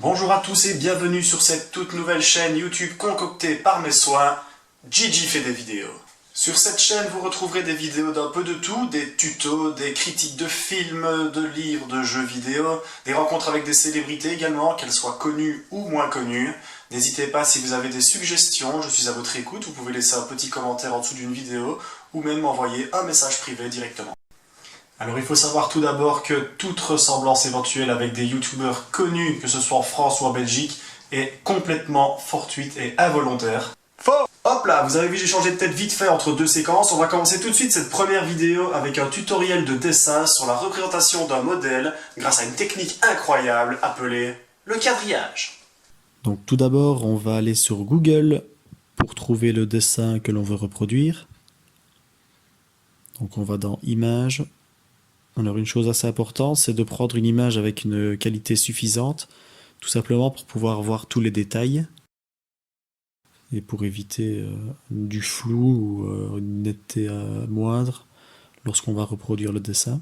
Bonjour à tous et bienvenue sur cette toute nouvelle chaîne YouTube concoctée par mes soins, Gigi fait des vidéos. Sur cette chaîne, vous retrouverez des vidéos d'un peu de tout, des tutos, des critiques de films, de livres, de jeux vidéo, des rencontres avec des célébrités également, qu'elles soient connues ou moins connues. N'hésitez pas si vous avez des suggestions, je suis à votre écoute, vous pouvez laisser un petit commentaire en dessous d'une vidéo ou même m'envoyer un message privé directement. Alors il faut savoir tout d'abord que toute ressemblance éventuelle avec des youtubeurs connus, que ce soit en France ou en Belgique, est complètement fortuite et involontaire. Faux! Hop là, vous avez vu, j'ai changé de tête vite fait entre deux séquences. On va commencer tout de suite cette première vidéo avec un tutoriel de dessin sur la représentation d'un modèle grâce à une technique incroyable appelée le quadrillage. Donc tout d'abord, on va aller sur Google pour trouver le dessin que l'on veut reproduire. Donc on va dans Images. Alors une chose assez importante, c'est de prendre une image avec une qualité suffisante, tout simplement pour pouvoir voir tous les détails et pour éviter du flou ou une netteté moindre lorsqu'on va reproduire le dessin.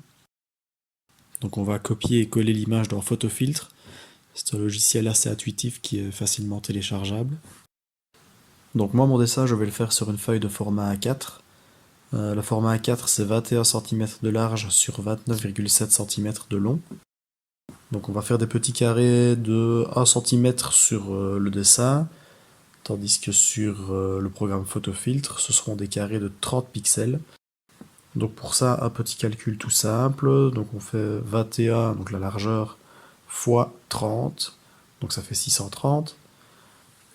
Donc on va copier et coller l'image dans Photofiltre. C'est un logiciel assez intuitif qui est facilement téléchargeable. Donc moi mon dessin je vais le faire sur une feuille de format A4. Le format A4 c'est 21 cm de large sur 29,7 cm de long. Donc on va faire des petits carrés de 1 cm sur le dessin, tandis que sur le programme Photofiltre ce seront des carrés de 30 pixels. Donc pour ça un petit calcul tout simple, donc on fait 21, donc la largeur, fois 30, donc ça fait 630.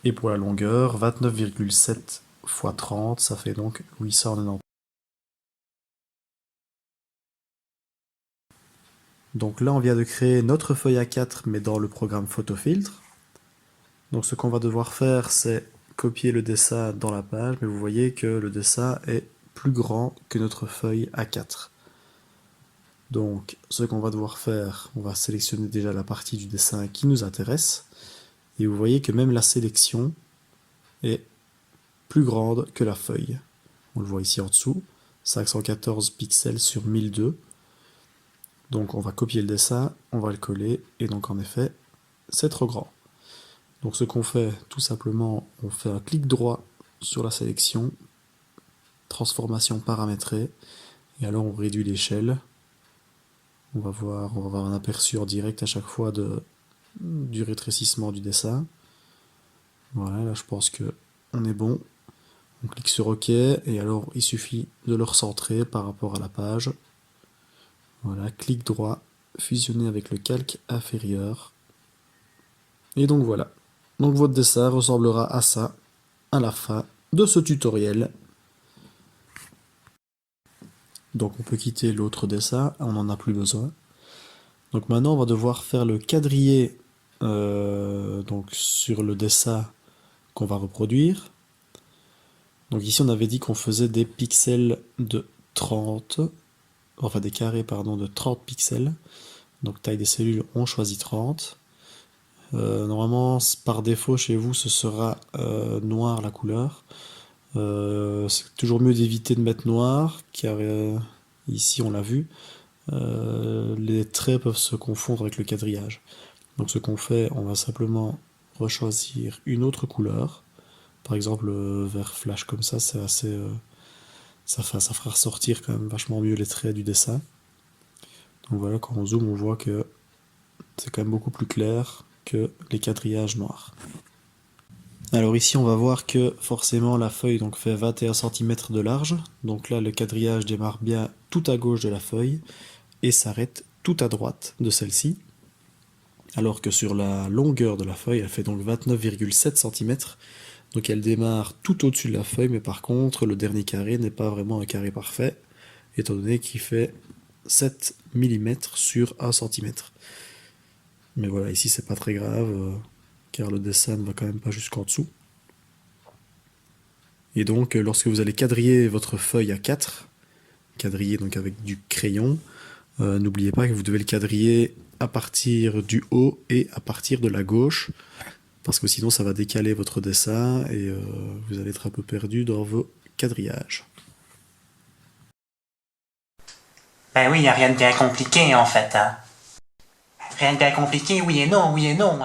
Et pour la longueur, 29,7 fois 30, ça fait donc 890. Donc là, on vient de créer notre feuille A4, mais dans le programme Photofiltre. Donc ce qu'on va devoir faire, c'est copier le dessin dans la page, mais vous voyez que le dessin est plus grand que notre feuille A4. Donc ce qu'on va devoir faire, on va sélectionner déjà la partie du dessin qui nous intéresse. Et vous voyez que même la sélection est plus grande que la feuille. On le voit ici en dessous, 514 pixels sur 1002. Donc on va copier le dessin, on va le coller, et donc en effet, c'est trop grand. Donc ce qu'on fait, tout simplement, on fait un clic droit sur la sélection, transformation paramétrée, et alors on réduit l'échelle. On va avoir un aperçu en direct à chaque fois du rétrécissement du dessin. Voilà, là je pense que on est bon. On clique sur OK, et alors il suffit de le recentrer par rapport à la page. Voilà, clic droit, fusionner avec le calque inférieur. Et donc voilà. Donc votre dessin ressemblera à ça à la fin de ce tutoriel. Donc on peut quitter l'autre dessin, on n'en a plus besoin. Donc maintenant on va devoir faire le quadrillé donc sur le dessin qu'on va reproduire. Donc ici on avait dit qu'on faisait des pixels de 30, enfin des carrés pardon de 30 pixels. Donc taille des cellules on choisit 30. Normalement par défaut chez vous ce sera noir la couleur. C'est toujours mieux d'éviter de mettre noir car ici on l'a vu, les traits peuvent se confondre avec le quadrillage. Donc ce qu'on fait, on va simplement rechoisir une autre couleur. Par exemple vert flash comme ça, c'est assez ça fera ressortir quand même vachement mieux les traits du dessin. Donc voilà, quand on zoome on voit que c'est quand même beaucoup plus clair que les quadrillages noirs. Alors ici on va voir que forcément la feuille donc fait 21 cm de large, donc là le quadrillage démarre bien tout à gauche de la feuille et s'arrête tout à droite de celle-ci, alors que sur la longueur de la feuille elle fait donc 29,7 cm, donc elle démarre tout au-dessus de la feuille, mais par contre le dernier carré n'est pas vraiment un carré parfait, étant donné qu'il fait 7 mm sur 1 cm. Mais voilà, ici c'est pas très grave, car le dessin ne va quand même pas jusqu'en dessous. Et donc lorsque vous allez quadriller votre feuille A4, quadriller donc avec du crayon, n'oubliez pas que vous devez le quadriller à partir du haut et à partir de la gauche, parce que sinon ça va décaler votre dessin et vous allez être un peu perdu dans vos quadrillages. Ben oui, y a rien de bien compliqué en fait, hein. Rien de bien compliqué, oui et non, oui et non.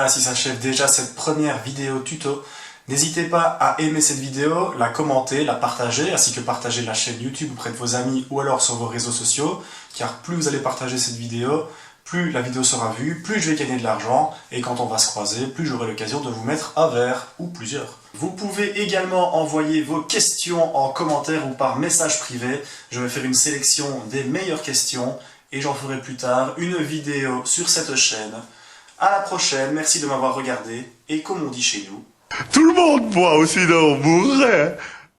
voilà, ainsi s'achève déjà cette première vidéo tuto. N'hésitez pas à aimer cette vidéo, la commenter, la partager, ainsi que partager la chaîne YouTube auprès de vos amis ou alors sur vos réseaux sociaux, car plus vous allez partager cette vidéo, plus la vidéo sera vue, plus je vais gagner de l'argent, et quand on va se croiser, plus j'aurai l'occasion de vous mettre un verre, ou plusieurs. Vous pouvez également envoyer vos questions en commentaire ou par message privé. Je vais faire une sélection des meilleures questions, et j'en ferai plus tard une vidéo sur cette chaîne. À la prochaine, merci de m'avoir regardé, et comme on dit chez nous... Tout le monde boit, ou sinon on mourrait.